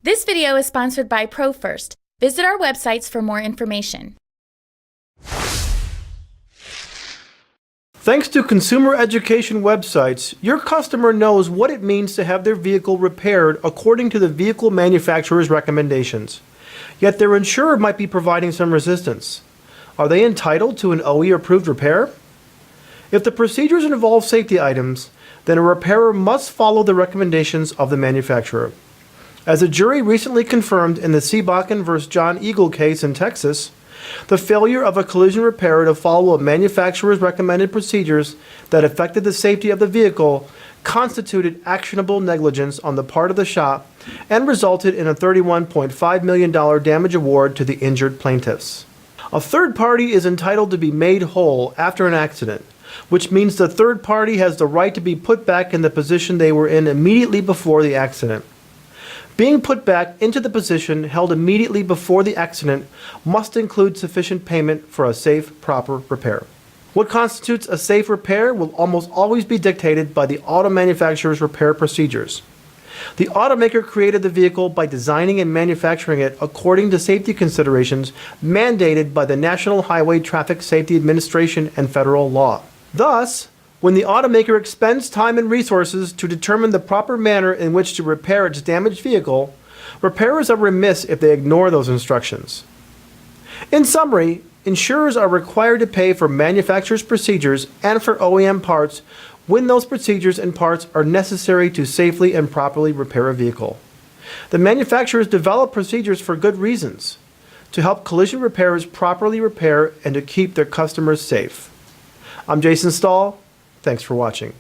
This video is sponsored by ProFirst. Visit our websites for more information. Thanks to consumer education websites, your customer knows what it means to have their vehicle repaired according to the vehicle manufacturer's recommendations. Yet their insurer might be providing some resistance. Are they entitled to an OE-approved repair? If the procedures involve safety items, then a repairer must follow the recommendations of the manufacturer. As a jury recently confirmed in the Seabakken v. John Eagle case in Texas, the failure of a collision repairer to follow a manufacturer's recommended procedures that affected the safety of the vehicle constituted actionable negligence on the part of the shop and resulted in a $31.5 million damage award to the injured plaintiffs. A third party is entitled to be made whole after an accident, which means the third party has the right to be put back in the position they were in immediately before the accident. Being put back into the position held immediately before the accident must include sufficient payment for a safe, proper repair. What constitutes a safe repair will almost always be dictated by the auto manufacturer's repair procedures. The automaker created the vehicle by designing and manufacturing it according to safety considerations mandated by the National Highway Traffic Safety Administration and federal law. Thus, when the automaker expends time and resources to determine the proper manner in which to repair its damaged vehicle, repairers are remiss if they ignore those instructions. In summary, insurers are required to pay for manufacturer's procedures and for OEM parts when those procedures and parts are necessary to safely and properly repair a vehicle. The manufacturers develop procedures for good reasons, to help collision repairers properly repair and to keep their customers safe. I'm Jason Stahl. Thanks for watching.